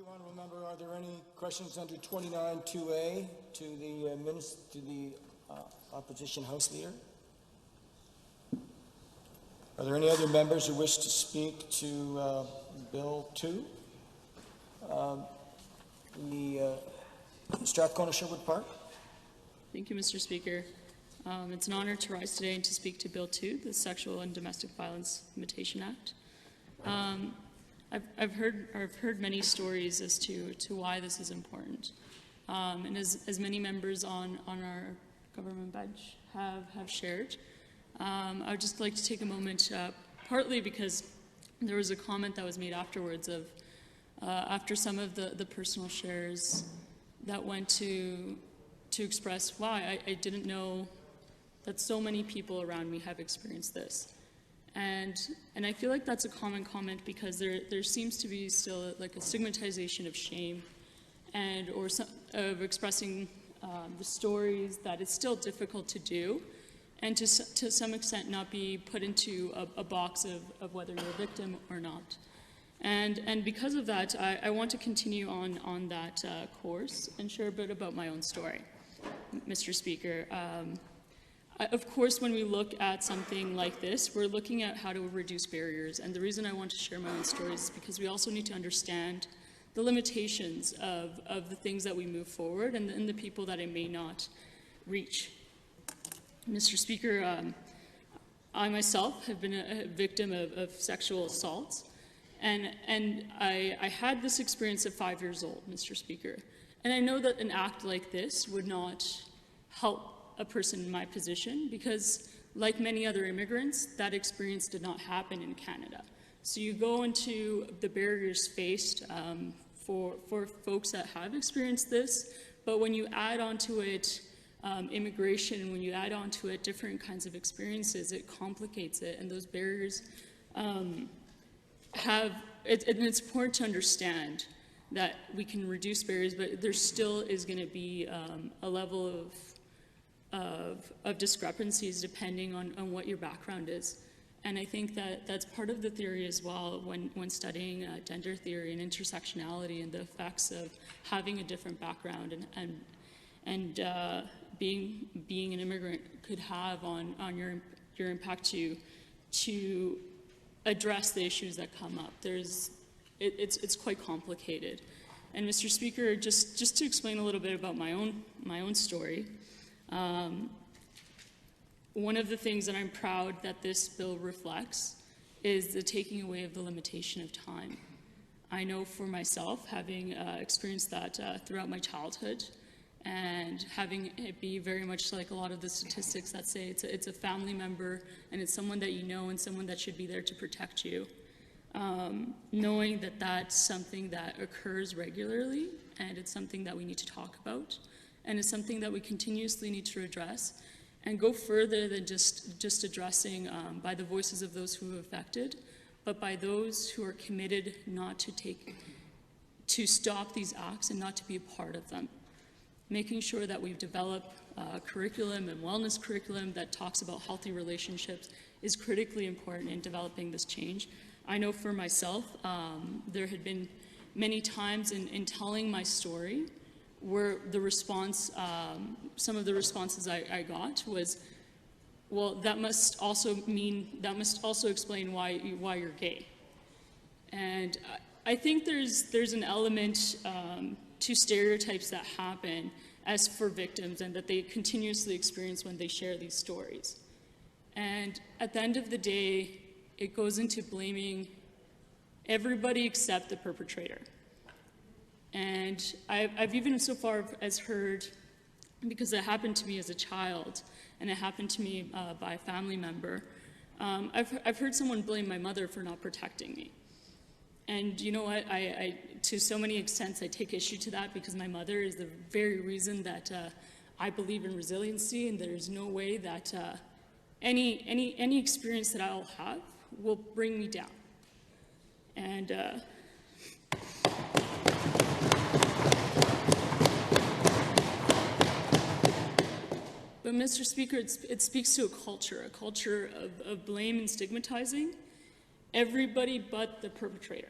you, honourable member. Are there any questions under 29(2)(a) to the opposition House Leader? Are there any other members who wish to speak to Bill 2? The Strathcona-Sherwood Park? Thank you, Mr. Speaker. It's an honour to rise today and to speak to Bill 2, the Sexual and Domestic Violence Limitation Act. I've heard many stories as to why this is important, and as many members on our government bench have shared, I would just like to take a moment, partly because there was a comment that was made afterwards of after some of the personal shares that went to express why I didn't know that so many people around me have experienced this. And I feel like that's a common comment because there seems to be still like a stigmatization of shame of expressing the stories that it's still difficult to do, and to some extent not be put into a box of whether you're a victim or not. And because of that, I want to continue on that course and share a bit about my own story, Mr. Speaker. Of course, when we look at something like this, we're looking at how to reduce barriers. And the reason I want to share my own stories is because we also need to understand the limitations of the things that we move forward and the people that it may not reach. Mr. Speaker, I myself have been a victim of sexual assault. And I had this experience at 5 years old, Mr. Speaker. And I know that an act like this would not help a person in my position because, like many other immigrants, that experience did not happen in Canada. So you go into the barriers faced for folks that have experienced this, but when you add onto it immigration, when you add onto it different kinds of experiences, it complicates it, and those barriers and it's important to understand that we can reduce barriers, but there still is going to be a level of discrepancies depending on what your background is. And I think that that's part of the theory as well when studying gender theory and intersectionality and the effects of having a different background and being an immigrant could have on your impact to address the issues that come up. It's quite complicated. And Mr. Speaker, just to explain a little bit about my own story, one of the things that I'm proud that this bill reflects is the taking away of the limitation of time. I know for myself, having experienced that throughout my childhood, and having it be very much like a lot of the statistics that say it's a family member and it's someone that you know and someone that should be there to protect you. Knowing that that's something that occurs regularly and it's something that we need to talk about and it's something that we continuously need to address and go further than just addressing by the voices of those who are affected, but by those who are committed not to stop these acts and not to be a part of them. Making sure that we've developed curriculum and wellness curriculum that talks about healthy relationships is critically important in developing this change. I know for myself, there had been many times in telling my story where the response, some of the responses I got was, well, that must also explain why you're gay. And I think there's an element to stereotypes that happen as for victims and that they continuously experience when they share these stories. And at the end of the day, it goes into blaming everybody except the perpetrator. And I've even so far as heard, because it happened to me as a child and it happened to me by a family member, I've heard someone blame my mother for not protecting me. And you know what, I to so many extents I take issue to that because my mother is the very reason that I believe in resiliency, and there's no way that any experience that I'll have will bring me down. And but Mr. Speaker, it speaks to a culture of blame and stigmatizing everybody but the perpetrator.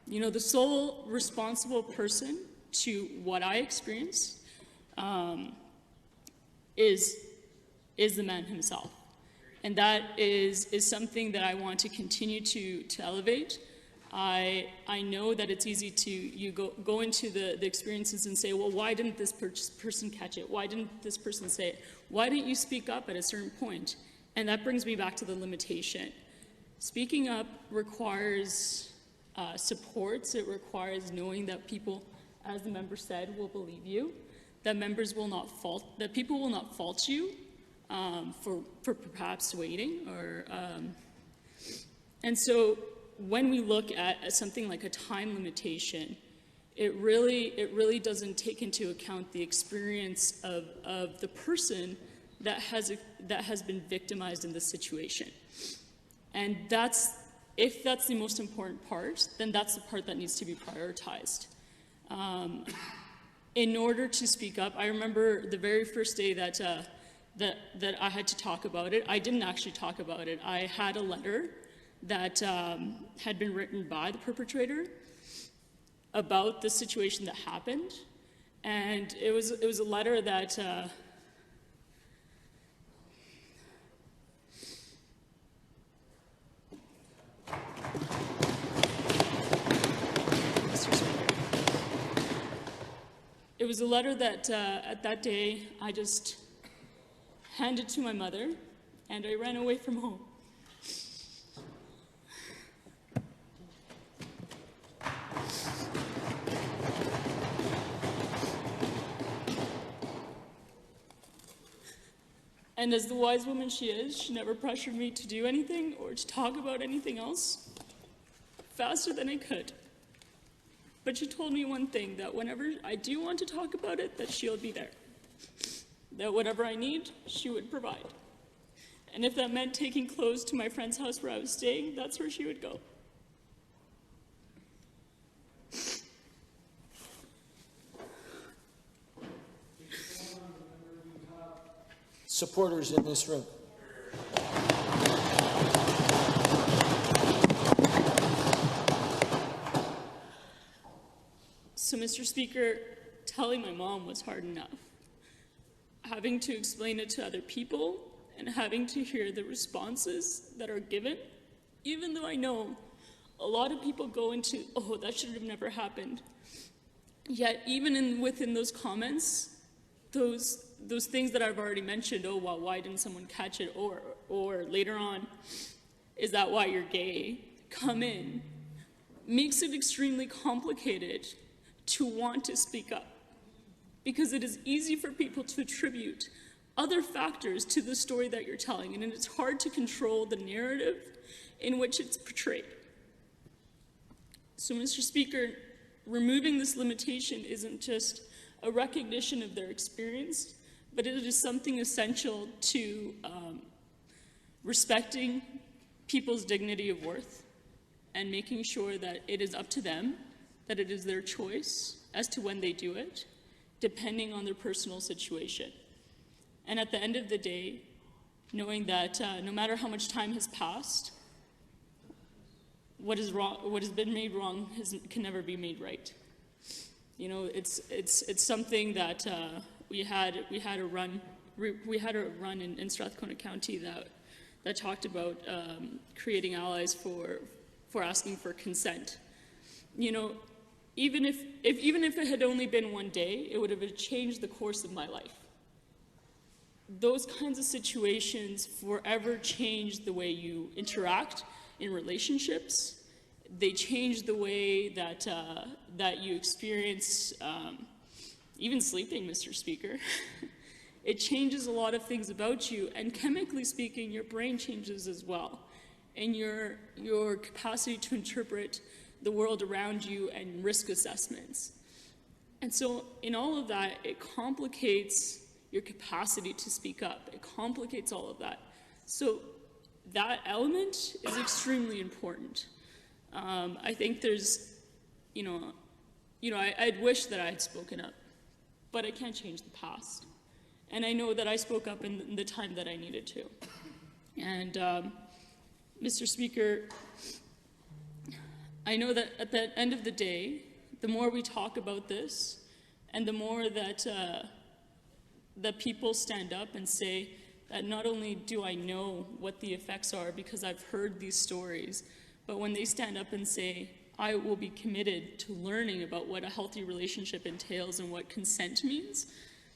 You know, the sole responsible person to what I experienced is the man himself. And that is something that I want to continue to elevate. I know that it's easy to go into the experiences and say, well, why didn't this person catch it? Why didn't this person say it? Why didn't you speak up at a certain point? And that brings me back to the limitation. Speaking up requires supports. It requires knowing that people, as the member said, will believe you, that people will not fault you for perhaps waiting, or and so when we look at something like a time limitation, it really doesn't take into account the experience of the person that has been victimized in this situation. And if that's the most important part, then that's the part that needs to be prioritized. In order to speak up, I remember the very first day that I had to talk about it. I didn't actually talk about it. I had a letter that had been written by the perpetrator about the situation that happened, and it was a letter that at that day I just handed to my mother, and I ran away from home. And as the wise woman she is, she never pressured me to do anything or to talk about anything else faster than I could. But she told me one thing, that whenever I do want to talk about it, that she'll be there. That whatever I need, she would provide. And if that meant taking clothes to my friend's house where I was staying, that's where she would go. Supporters in this room. So, Mr. Speaker, telling my mom was hard enough. Having to explain it to other people and having to hear the responses that are given, even though I know a lot of people go into, oh, that should have never happened. Yet, even within those comments, those things that I've already mentioned, oh, well, why didn't someone catch it? Or later on, is that why you're gay? Come in. Makes it extremely complicated to want to speak up, because it is easy for people to attribute other factors to the story that you're telling, and it's hard to control the narrative in which it's portrayed. So, Mr. Speaker, removing this limitation isn't just a recognition of their experience, but it is something essential to respecting people's dignity of worth and making sure that it is up to them, that it is their choice as to when they do it, depending on their personal situation. And at the end of the day, knowing that no matter how much time has passed, what has been made wrong can never be made right. You know, it's something that we had a run in Strathcona County that talked about creating allies for asking for consent. You know, even if it had only been one day, it would have changed the course of my life. Those kinds of situations forever change the way you interact in relationships. They change the way that you experience even sleeping, Mr. Speaker. It changes a lot of things about you, and chemically speaking, your brain changes as well, and your capacity to interpret the world around you and risk assessments. And so in all of that, it complicates your capacity to speak up. It complicates all of that. So that element is extremely important. I think there's, I'd wish that I had spoken up, but I can't change the past. And I know that I spoke up in the time that I needed to. And Mr. Speaker, I know that at the end of the day, the more we talk about this, and the more that that people stand up and say that not only do I know what the effects are because I've heard these stories, but when they stand up and say, I will be committed to learning about what a healthy relationship entails and what consent means,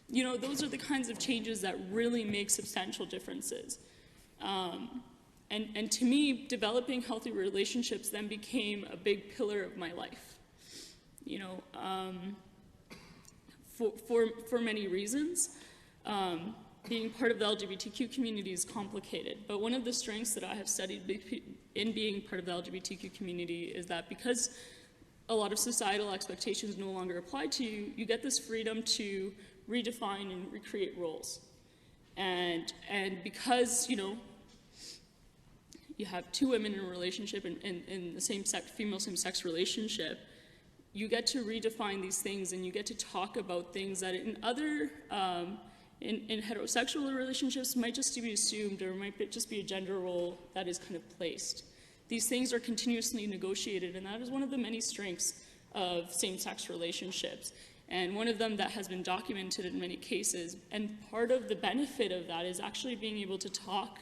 you know, those are the kinds of changes that really make substantial differences. And to me, developing healthy relationships then became a big pillar of my life. You know, for many reasons. Being part of the LGBTQ community is complicated, but one of the strengths that I have studied in being part of the LGBTQ community is that because a lot of societal expectations no longer apply to you, you get this freedom to redefine and recreate roles. And because, you know, you have two women in a relationship in the same-sex, female same-sex relationship, you get to redefine these things and you get to talk about things that in other, in heterosexual relationships might just be assumed or might just be a gender role that is kind of placed. These things are continuously negotiated, and that is one of the many strengths of same-sex relationships, and one of them that has been documented in many cases. And part of the benefit of that is actually being able to talk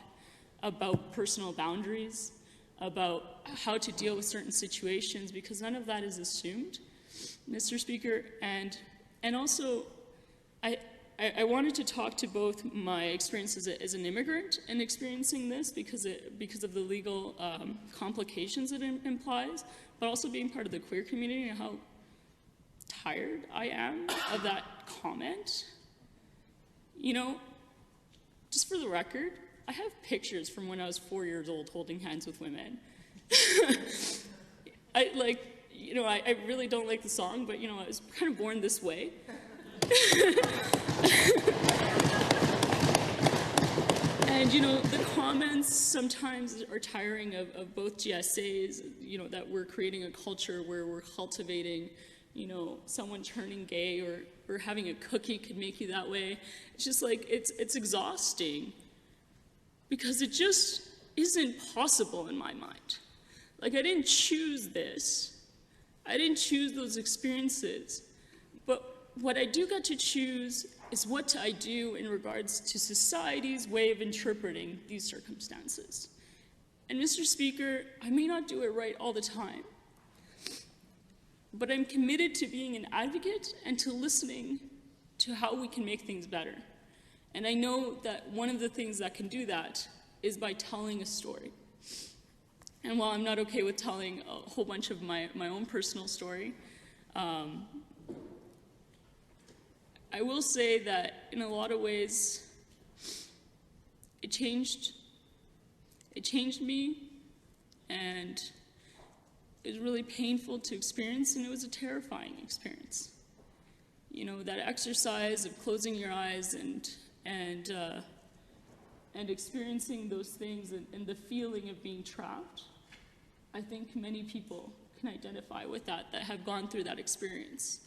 about personal boundaries, about how to deal with certain situations, because none of that is assumed, Mr. Speaker. And also, I wanted to talk to both my experience as an immigrant and experiencing this because of the legal complications it implies, but also being part of the queer community and how tired I am of that comment. You know, just for the record, I have pictures from when I was 4 years old holding hands with women. I really don't like the song, but, you know, I was kind of born this way. And, you know, the comments sometimes are tiring of both GSAs, you know, that we're creating a culture where we're cultivating, you know, someone turning gay or having a cookie could make you that way. It's just like, it's exhausting because it just isn't possible in my mind. Like, I didn't choose this. I didn't choose those experiences. But what I do get to choose is what I do in regards to society's way of interpreting these circumstances. And Mr. Speaker, I may not do it right all the time, but I'm committed to being an advocate and to listening to how we can make things better. And I know that one of the things that can do that is by telling a story. And while I'm not okay with telling a whole bunch of my own personal story, I will say that in a lot of ways, it changed me, and it was really painful to experience, and it was a terrifying experience. You know, that exercise of closing your eyes and experiencing those things and the feeling of being trapped. I think many people can identify with that have gone through that experience.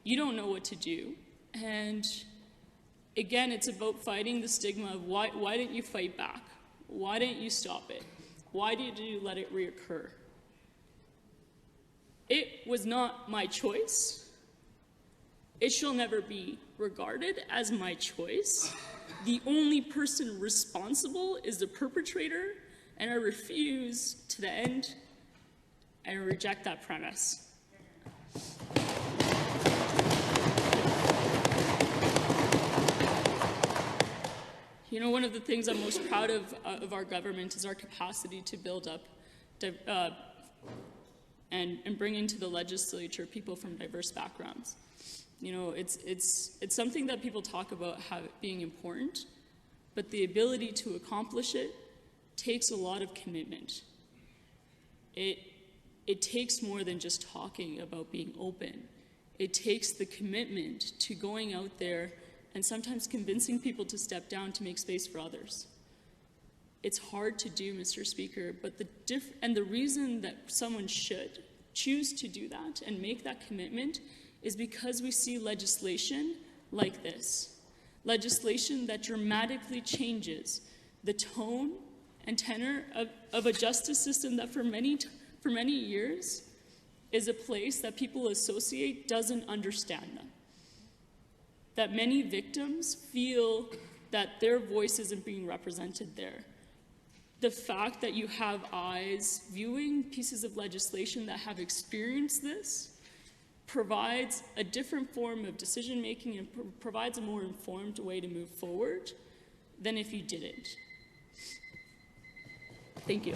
You don't know what to do, and again, it's about fighting the stigma of why didn't you fight back? Why didn't you stop it? Why did you let it reoccur? It was not my choice. It shall never be regarded as my choice. The only person responsible is the perpetrator, and I refuse to the end and reject that premise. You know, one of the things I'm most proud of our government is our capacity to build up and bring into the legislature people from diverse backgrounds. You know, it's something that people talk about being important, but the ability to accomplish it takes a lot of commitment. It takes more than just talking about being open. It takes the commitment to going out there and sometimes convincing people to step down to make space for others. It's hard to do, Mr. Speaker, but the reason that someone should choose to do that and make that commitment is because we see legislation like this. Legislation that dramatically changes the tone and tenor of a justice system that for for many years is a place that people associate doesn't understand them. That many victims feel that their voice isn't being represented there. The fact that you have eyes viewing pieces of legislation that have experienced this provides a different form of decision-making and provides a more informed way to move forward than if you didn't. Thank you.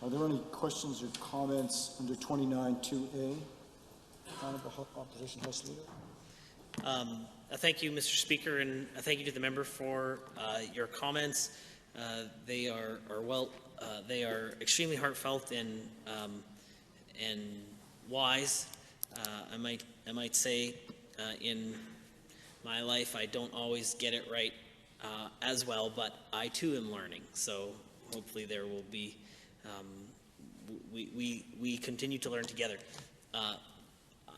Are there any questions or comments under 29-2A? Honorable Opposition House Leader. Thank you, Mr. Speaker, and thank you to the member for your comments. They are extremely heartfelt and wise. I might say, in my life, I don't always get it right as well, but I too am learning. So hopefully there will be. We continue to learn together.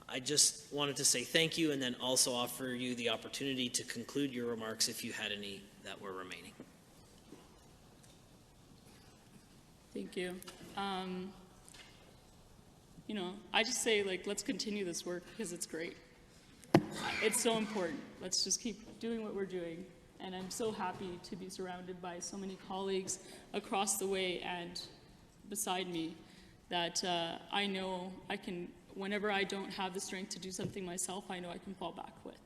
I just wanted to say thank you and then also offer you the opportunity to conclude your remarks if you had any that were remaining. Thank you. You know, I just say, like, let's continue this work because it's great. It's so important. Let's just keep doing what we're doing. And I'm so happy to be surrounded by so many colleagues across the way and beside me that I know I can, whenever I don't have the strength to do something myself, I know I can fall back with.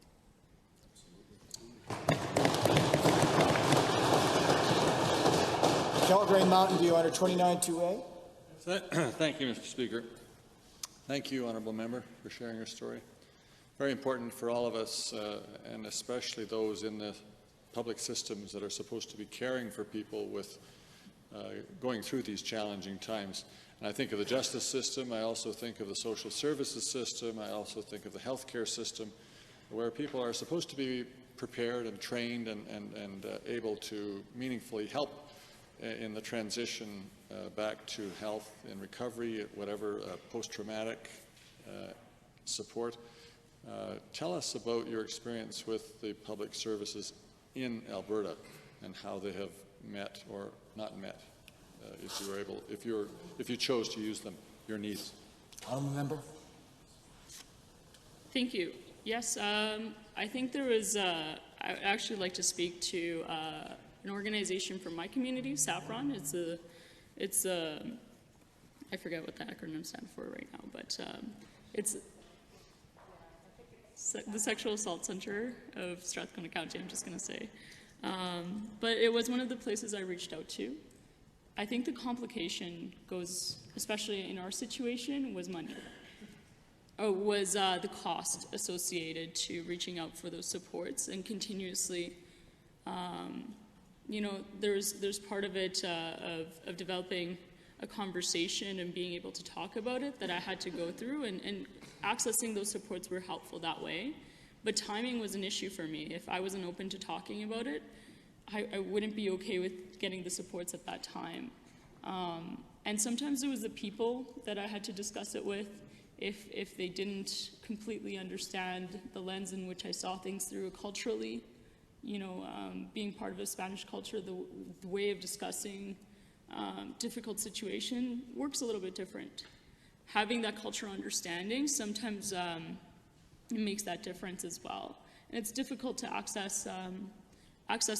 Calgary Mountain View under 29-2A. Thank you, Mr. Speaker. Thank you, Honourable Member, for sharing your story. Very important for all of us, and especially those in the public systems that are supposed to be caring for people with going through these challenging times. And I think of the justice system, I also think of the social services system, I also think of the healthcare system, where people are supposed to be prepared and trained and able to meaningfully help in the transition back to health and recovery, whatever post-traumatic support. Tell us about your experience with the public services in Alberta and how they have met or not met, if you were able, if you chose to use them, your needs. Honourable Member. Thank you. Yes, I think there was, I would actually like to speak to an organization from my community, Saffron. It's I forget what the acronym stands for right now, but it's the Sexual Assault Center of Strathcona County, I'm just going to say. But it was one of the places I reached out to. I think the complication goes, especially in our situation, was money. Was the cost associated to reaching out for those supports and continuously, you know, there's part of it of developing a conversation and being able to talk about it that I had to go through, and accessing those supports were helpful that way. But timing was an issue for me. If I wasn't open to talking about it, I wouldn't be okay with getting the supports at that time. And sometimes it was the people that I had to discuss it with. If they didn't completely understand the lens in which I saw things through culturally, you know, being part of a Spanish culture, the way of discussing difficult situation works a little bit different. Having that cultural understanding sometimes it makes that difference as well. And it's difficult to access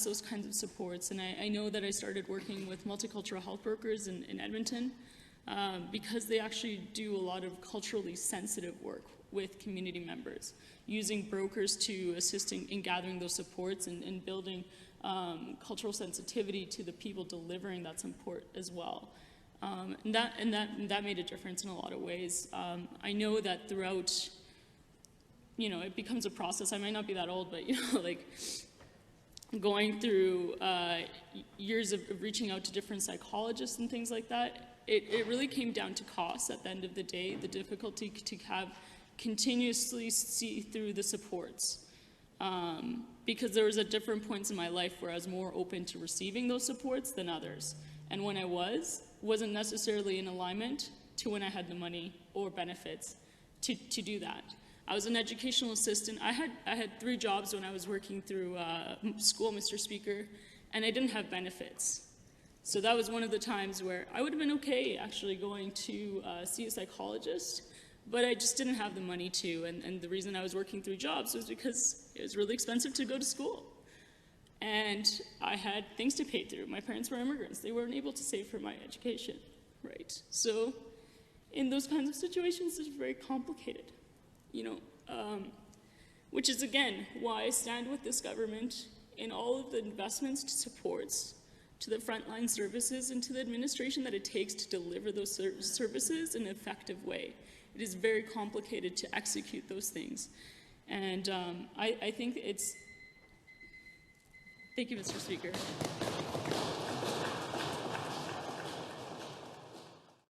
those kinds of supports. And I know that I started working with multicultural health workers in Edmonton because they actually do a lot of culturally sensitive work with community members, using brokers to assist in gathering those supports and building cultural sensitivity to the people delivering that support as well. And that made a difference in a lot of ways. I know that throughout, you know, it becomes a process. I might not be that old, but, you know, like going through years of reaching out to different psychologists and things like that, it really came down to cost at the end of the day, the difficulty to have continuously see through the supports. because there was at different points in my life where I was more open to receiving those supports than others. And when I wasn't necessarily in alignment to when I had the money or benefits to do that. I was an educational assistant. I had 3 jobs when I was working through school, Mr. Speaker, and I didn't have benefits. So that was one of the times where I would have been okay actually going to see a psychologist, but I just didn't have the money to, and the reason I was working 3 jobs was because it was really expensive to go to school. And I had things to pay through. My parents were immigrants. They weren't able to save for my education, right? So in those kinds of situations, it's very complicated, you know, which is, again, why I stand with this government in all of the investments to supports, to the frontline services, and to the administration that it takes to deliver those services in an effective way. It is very complicated to execute those things. And I think it's... Thank you, Mr. Speaker.